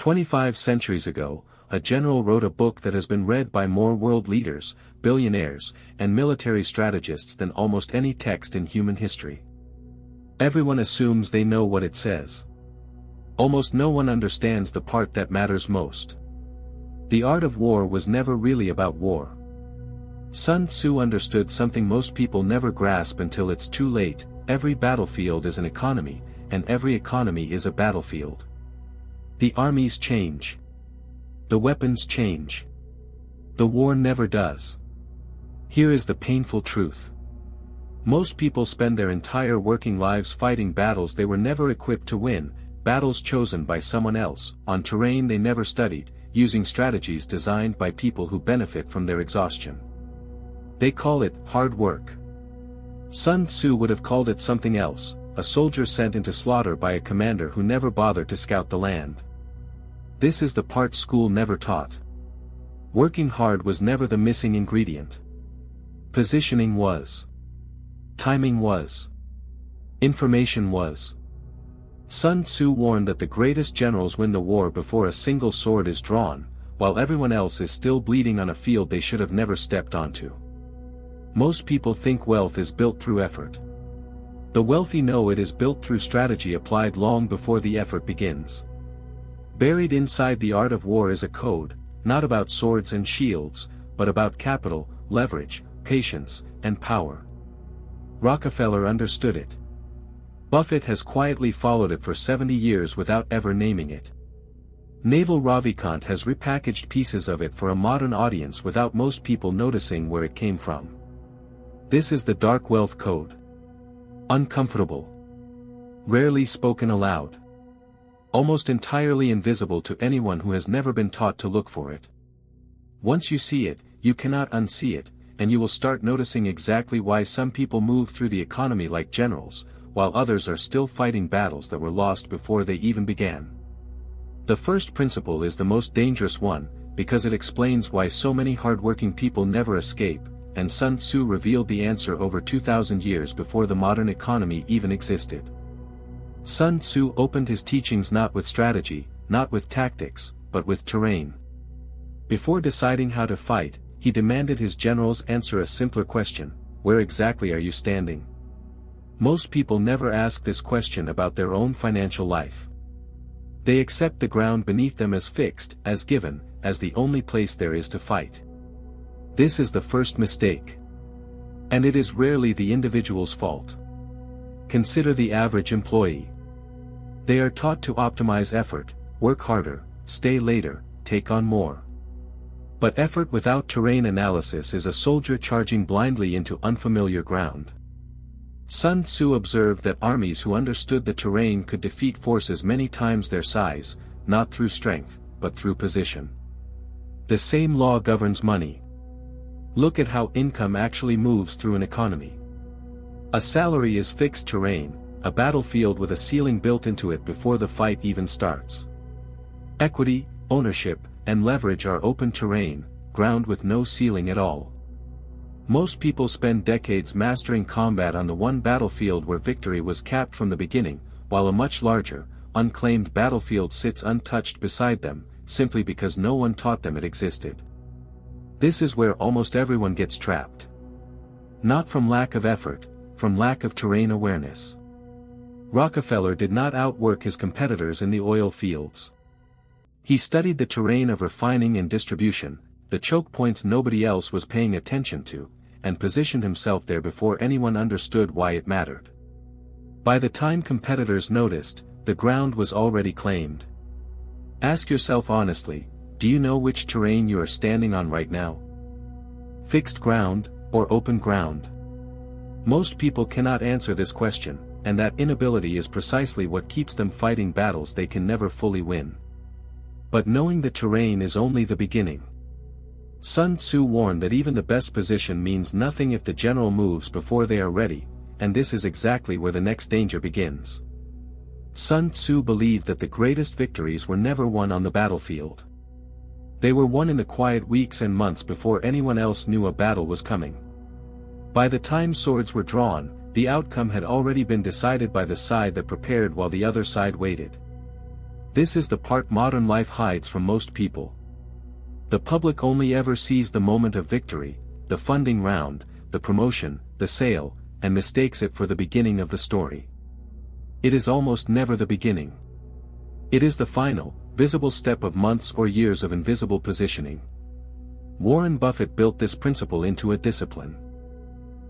25 centuries ago, a general wrote a book that has been read by more world leaders, billionaires, and military strategists than almost any text in human history. Everyone assumes they know what it says. Almost no one understands the part that matters most. The art of war was never really about war. Sun Tzu understood something most people never grasp until it's too late: every battlefield is an economy, and every economy is a battlefield. The armies change. The weapons change. The war never does. Here is the painful truth. Most people spend their entire working lives fighting battles they were never equipped to win, battles chosen by someone else, on terrain they never studied, using strategies designed by people who benefit from their exhaustion. They call it hard work. Sun Tzu would have called it something else: a soldier sent into slaughter by a commander who never bothered to scout the land. This is the part school never taught. Working hard was never the missing ingredient. Positioning was. Timing was. Information was. Sun Tzu warned that the greatest generals win the war before a single sword is drawn, while everyone else is still bleeding on a field they should have never stepped onto. Most people think wealth is built through effort. The wealthy know it is built through strategy applied long before the effort begins. Buried inside the art of war is a code, not about swords and shields, but about capital, leverage, patience, and power. Rockefeller understood it. Buffett has quietly followed it for 70 years without ever naming it. Naval Ravikant has repackaged pieces of it for a modern audience without most people noticing where it came from. This is the dark wealth code. Uncomfortable. Rarely spoken aloud. Almost entirely invisible to anyone who has never been taught to look for it. Once you see it, you cannot unsee it, and you will start noticing exactly why some people move through the economy like generals, while others are still fighting battles that were lost before they even began. The first principle is the most dangerous one, because it explains why so many hardworking people never escape, and Sun Tzu revealed the answer over 2,000 years before the modern economy even existed. Sun Tzu opened his teachings not with strategy, not with tactics, but with terrain. Before deciding how to fight, he demanded his generals answer a simpler question: where exactly are you standing? Most people never ask this question about their own financial life. They accept the ground beneath them as fixed, as given, as the only place there is to fight. This is the first mistake. And it is rarely the individual's fault. Consider the average employee. They are taught to optimize effort, work harder, stay later, take on more. But effort without terrain analysis is a soldier charging blindly into unfamiliar ground. Sun Tzu observed that armies who understood the terrain could defeat forces many times their size, not through strength, but through position. The same law governs money. Look at how income actually moves through an economy. A salary is fixed terrain, a battlefield with a ceiling built into it before the fight even starts. Equity, ownership, and leverage are open terrain, ground with no ceiling at all. Most people spend decades mastering combat on the one battlefield where victory was capped from the beginning, while a much larger, unclaimed battlefield sits untouched beside them, simply because no one taught them it existed. This is where almost everyone gets trapped. Not from lack of effort, from lack of terrain awareness. Rockefeller did not outwork his competitors in the oil fields. He studied the terrain of refining and distribution, the choke points nobody else was paying attention to, and positioned himself there before anyone understood why it mattered. By the time competitors noticed, the ground was already claimed. Ask yourself honestly, do you know which terrain you are standing on right now? Fixed ground, or open ground? Most people cannot answer this question, and that inability is precisely what keeps them fighting battles they can never fully win. But knowing the terrain is only the beginning. Sun Tzu warned that even the best position means nothing if the general moves before they are ready, and this is exactly where the next danger begins. Sun Tzu believed that the greatest victories were never won on the battlefield. They were won in the quiet weeks and months before anyone else knew a battle was coming. By the time swords were drawn, the outcome had already been decided by the side that prepared while the other side waited. This is the part modern life hides from most people. The public only ever sees the moment of victory, the funding round, the promotion, the sale, and mistakes it for the beginning of the story. It is almost never the beginning. It is the final, visible step of months or years of invisible positioning. Warren Buffett built this principle into a discipline.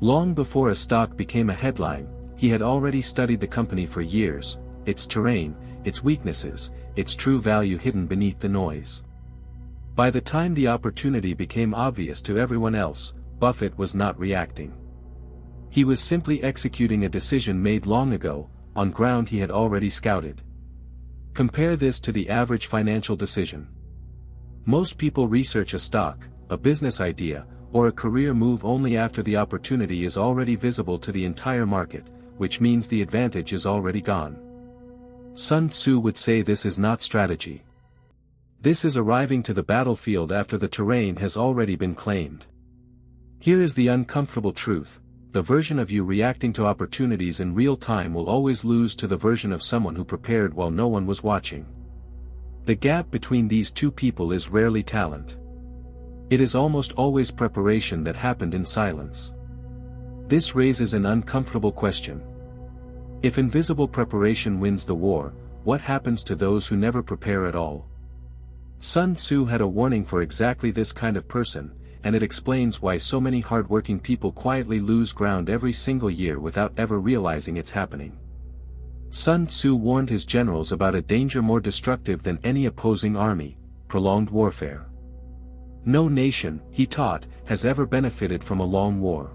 Long before a stock became a headline, he had already studied the company for years, its terrain, its weaknesses, its true value hidden beneath the noise. By the time the opportunity became obvious to everyone else, Buffett was not reacting. He was simply executing a decision made long ago, on ground he had already scouted. Compare this to the average financial decision. Most people research a stock, a business idea, or a career move only after the opportunity is already visible to the entire market, which means the advantage is already gone. Sun Tzu would say this is not strategy. This is arriving to the battlefield after the terrain has already been claimed. Here is the uncomfortable truth: the version of you reacting to opportunities in real time will always lose to the version of someone who prepared while no one was watching. The gap between these two people is rarely talent. It is almost always preparation that happened in silence. This raises an uncomfortable question. If invisible preparation wins the war, what happens to those who never prepare at all? Sun Tzu had a warning for exactly this kind of person, and it explains why so many hard-working people quietly lose ground every single year without ever realizing it's happening. Sun Tzu warned his generals about a danger more destructive than any opposing army: prolonged warfare. No nation, he taught, has ever benefited from a long war.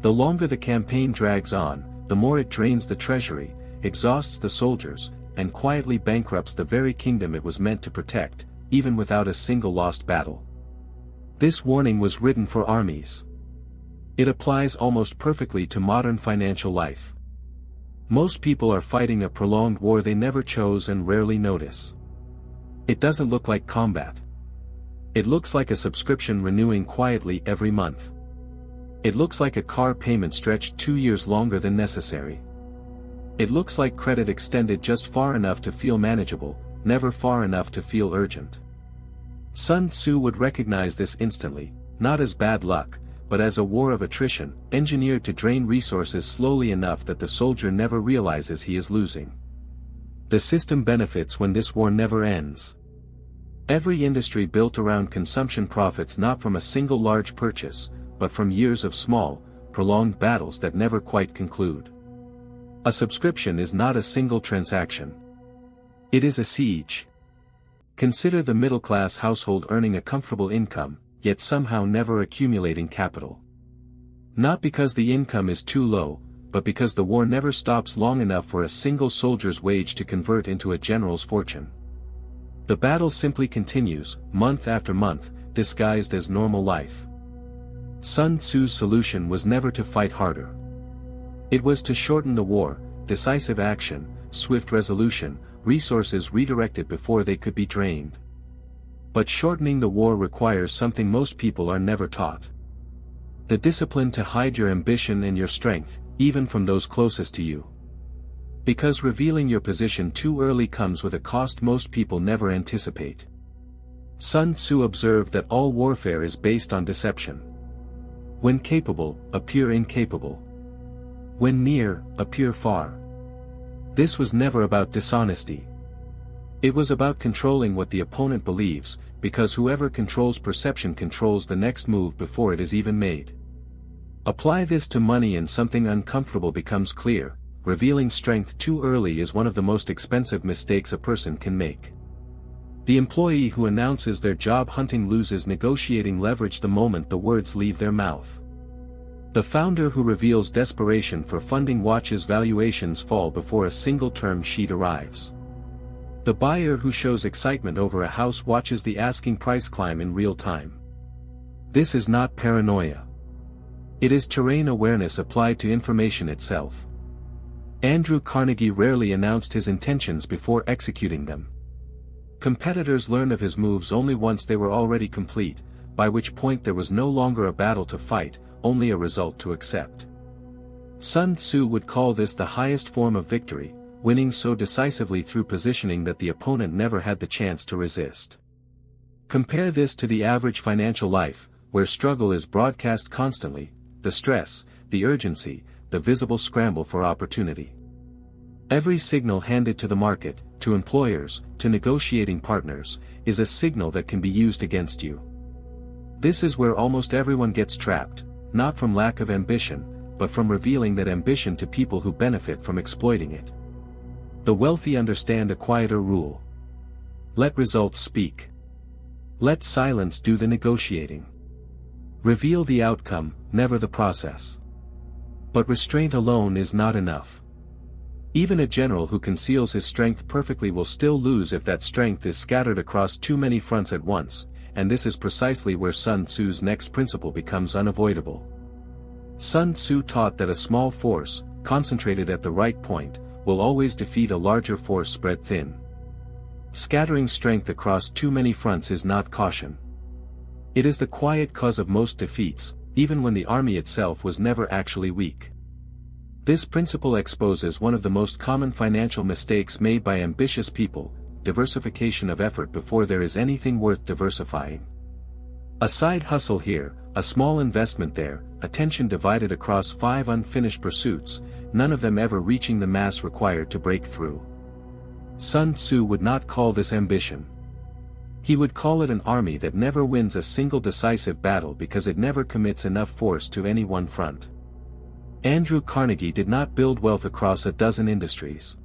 The longer the campaign drags on, the more it drains the treasury, exhausts the soldiers, and quietly bankrupts the very kingdom it was meant to protect, even without a single lost battle. This warning was written for armies. It applies almost perfectly to modern financial life. Most people are fighting a prolonged war they never chose and rarely notice. It doesn't look like combat. It looks like a subscription renewing quietly every month. It looks like a car payment stretched 2 years longer than necessary. It looks like credit extended just far enough to feel manageable, never far enough to feel urgent. Sun Tzu would recognize this instantly, not as bad luck, but as a war of attrition, engineered to drain resources slowly enough that the soldier never realizes he is losing. The system benefits when this war never ends. Every industry built around consumption profits not from a single large purchase, but from years of small, prolonged battles that never quite conclude. A subscription is not a single transaction. It is a siege. Consider the middle-class household earning a comfortable income, yet somehow never accumulating capital. Not because the income is too low, but because the war never stops long enough for a single soldier's wage to convert into a general's fortune. The battle simply continues, month after month, disguised as normal life. Sun Tzu's solution was never to fight harder. It was to shorten the war: decisive action, swift resolution, resources redirected before they could be drained. But shortening the war requires something most people are never taught. The discipline to hide your ambition and your strength, even from those closest to you. Because revealing your position too early comes with a cost most people never anticipate. Sun Tzu observed that all warfare is based on deception. When capable, appear incapable. When near, appear far. This was never about dishonesty. It was about controlling what the opponent believes, because whoever controls perception controls the next move before it is even made. Apply this to money and something uncomfortable becomes clear: revealing strength too early is one of the most expensive mistakes a person can make. The employee who announces their job hunting loses negotiating leverage the moment the words leave their mouth. The founder who reveals desperation for funding watches valuations fall before a single term sheet arrives. The buyer who shows excitement over a house watches the asking price climb in real time. This is not paranoia. It is terrain awareness applied to information itself. Andrew Carnegie rarely announced his intentions before executing them. Competitors learned of his moves only once they were already complete, by which point there was no longer a battle to fight, only a result to accept. Sun Tzu would call this the highest form of victory, winning so decisively through positioning that the opponent never had the chance to resist. Compare this to the average financial life, where struggle is broadcast constantly, the stress, the urgency, the visible scramble for opportunity. Every signal handed to the market, to employers, to negotiating partners, is a signal that can be used against you. This is where almost everyone gets trapped, not from lack of ambition, but from revealing that ambition to people who benefit from exploiting it. The wealthy understand a quieter rule. Let results speak. Let silence do the negotiating. Reveal the outcome, never the process. But restraint alone is not enough. Even a general who conceals his strength perfectly will still lose if that strength is scattered across too many fronts at once, and this is precisely where Sun Tzu's next principle becomes unavoidable. Sun Tzu taught that a small force, concentrated at the right point, will always defeat a larger force spread thin. Scattering strength across too many fronts is not caution. It is the quiet cause of most defeats, even when the army itself was never actually weak. This principle exposes one of the most common financial mistakes made by ambitious people: diversification of effort before there is anything worth diversifying. A side hustle here, a small investment there, attention divided across 5 unfinished pursuits, none of them ever reaching the mass required to break through. Sun Tzu would not call this ambition. He would call it an army that never wins a single decisive battle because it never commits enough force to any one front. Andrew Carnegie did not build wealth across a dozen industries.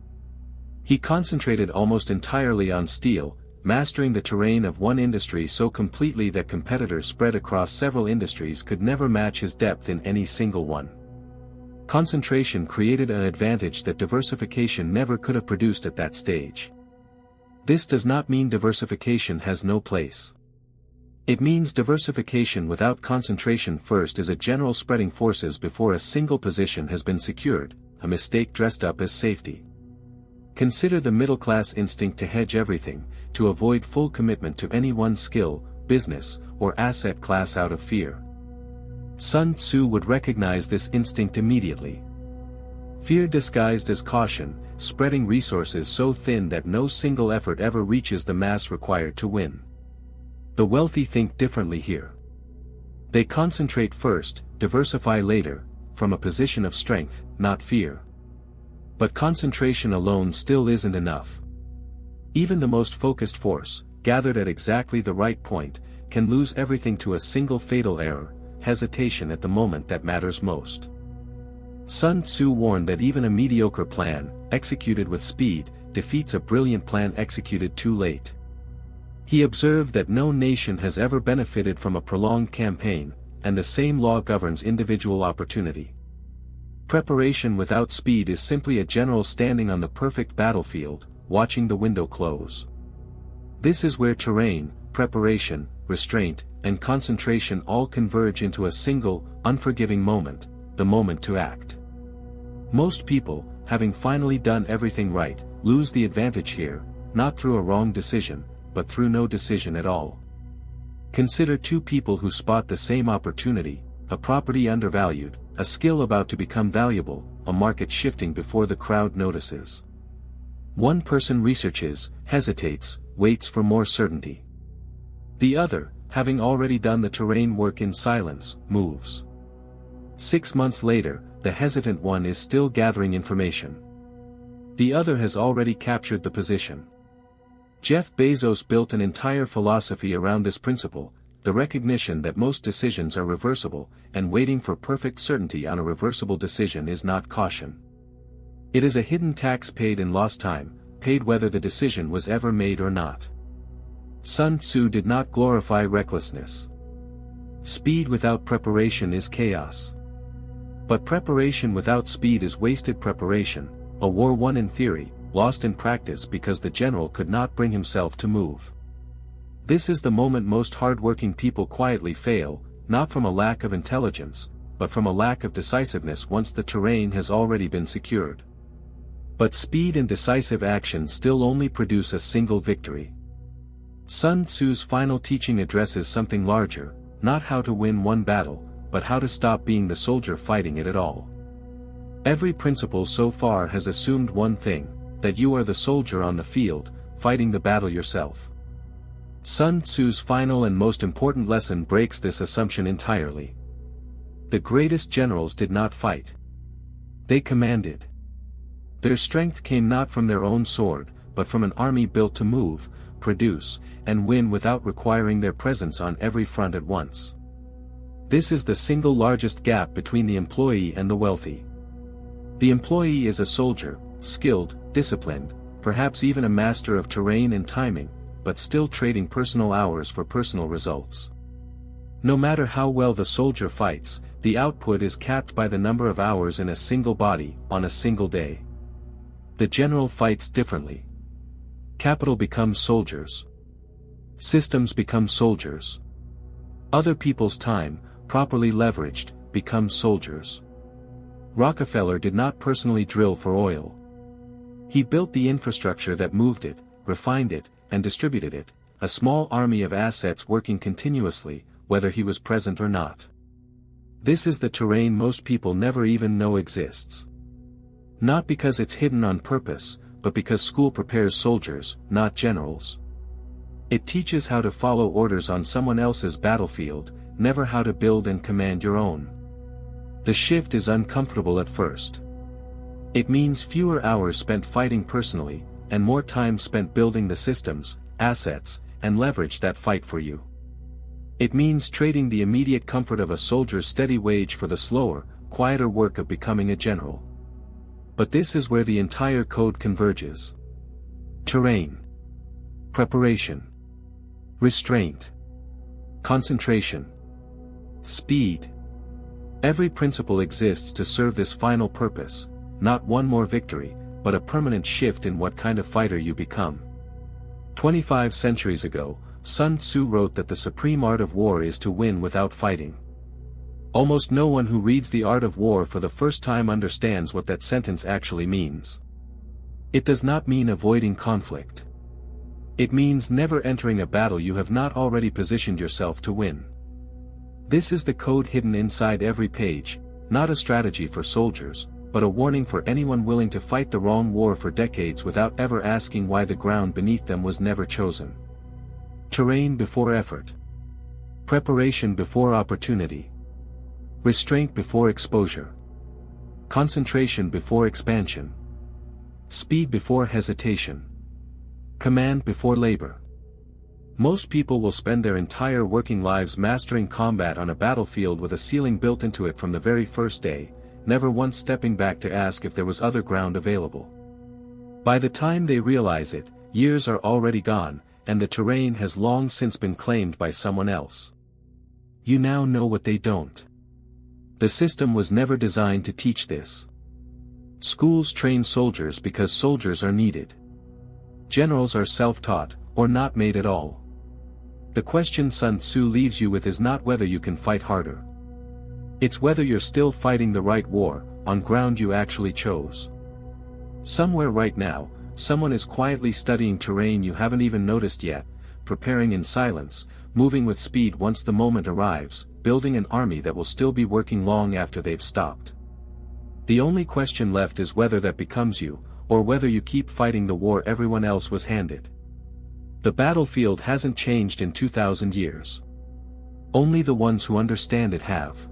He concentrated almost entirely on steel, mastering the terrain of one industry so completely that competitors spread across several industries could never match his depth in any single one. Concentration created an advantage that diversification never could have produced at that stage. This does not mean diversification has no place. It means diversification without concentration first is a general spreading forces before a single position has been secured, a mistake dressed up as safety. Consider the middle-class instinct to hedge everything, to avoid full commitment to any one skill, business, or asset class out of fear. Sun Tzu would recognize this instinct immediately. Fear disguised as caution, spreading resources so thin that no single effort ever reaches the mass required to win. The wealthy think differently here. They concentrate first, diversify later, from a position of strength, not fear. But concentration alone still isn't enough. Even the most focused force, gathered at exactly the right point, can lose everything to a single fatal error, hesitation at the moment that matters most. Sun Tzu warned that even a mediocre plan, executed with speed, defeats a brilliant plan executed too late. He observed that no nation has ever benefited from a prolonged campaign, and the same law governs individual opportunity. Preparation without speed is simply a general standing on the perfect battlefield, watching the window close. This is where terrain, preparation, restraint, and concentration all converge into a single, unforgiving moment, the moment to act. Most people, having finally done everything right, lose the advantage here, not through a wrong decision, but through no decision at all. Consider two people who spot the same opportunity, a property undervalued, a skill about to become valuable, a market shifting before the crowd notices. One person researches, hesitates, waits for more certainty. The other, having already done the terrain work in silence, moves. 6 months later, the hesitant one is still gathering information. The other has already captured the position. Jeff Bezos built an entire philosophy around this principle, the recognition that most decisions are reversible, and waiting for perfect certainty on a reversible decision is not caution. It is a hidden tax paid in lost time, paid whether the decision was ever made or not. Sun Tzu did not glorify recklessness. Speed without preparation is chaos. But preparation without speed is wasted preparation, a war won in theory, lost in practice because the general could not bring himself to move. This is the moment most hard-working people quietly fail, not from a lack of intelligence, but from a lack of decisiveness once the terrain has already been secured. But speed and decisive action still only produce a single victory. Sun Tzu's final teaching addresses something larger, not how to win one battle, but how to stop being the soldier fighting it at all. Every principle so far has assumed one thing: that you are the soldier on the field, fighting the battle yourself. Sun Tzu's final and most important lesson breaks this assumption entirely. The greatest generals did not fight. They commanded. Their strength came not from their own sword, but from an army built to move, produce, and win without requiring their presence on every front at once. This is the single largest gap between the employee and the wealthy. The employee is a soldier, skilled, disciplined, perhaps even a master of terrain and timing, but still trading personal hours for personal results. No matter how well the soldier fights, the output is capped by the number of hours in a single body, on a single day. The general fights differently. Capital becomes soldiers. Systems become soldiers. Other people's time, properly leveraged, becomes soldiers. Rockefeller did not personally drill for oil. He built the infrastructure that moved it, refined it, and distributed it, a small army of assets working continuously, whether he was present or not. This is the terrain most people never even know exists. Not because it's hidden on purpose, but because school prepares soldiers, not generals. It teaches how to follow orders on someone else's battlefield, never how to build and command your own. The shift is uncomfortable at first. It means fewer hours spent fighting personally, and more time spent building the systems, assets, and leverage that fight for you. It means trading the immediate comfort of a soldier's steady wage for the slower, quieter work of becoming a general. But this is where the entire code converges. Terrain. Preparation. Restraint. Concentration. Speed. Every principle exists to serve this final purpose, not one more victory, but a permanent shift in what kind of fighter you become. 25 centuries ago, Sun Tzu wrote that the supreme art of war is to win without fighting. Almost no one who reads The Art of War for the first time understands what that sentence actually means. It does not mean avoiding conflict. It means never entering a battle you have not already positioned yourself to win. This is the code hidden inside every page, not a strategy for soldiers, but a warning for anyone willing to fight the wrong war for decades without ever asking why the ground beneath them was never chosen. Terrain before effort. Preparation before opportunity. Restraint before exposure. Concentration before expansion. Speed before hesitation. Command before labor. Most people will spend their entire working lives mastering combat on a battlefield with a ceiling built into it from the very first day, never once stepping back to ask if there was other ground available. By the time they realize it, years are already gone, and the terrain has long since been claimed by someone else. You now know what they don't. The system was never designed to teach this. Schools train soldiers because soldiers are needed. Generals are self-taught, or not made at all. The question Sun Tzu leaves you with is not whether you can fight harder. It's whether you're still fighting the right war, on ground you actually chose. Somewhere right now, someone is quietly studying terrain you haven't even noticed yet, preparing in silence, moving with speed once the moment arrives, building an army that will still be working long after they've stopped. The only question left is whether that becomes you, or whether you keep fighting the war everyone else was handed. The battlefield hasn't changed in 2,000 years. Only the ones who understand it have.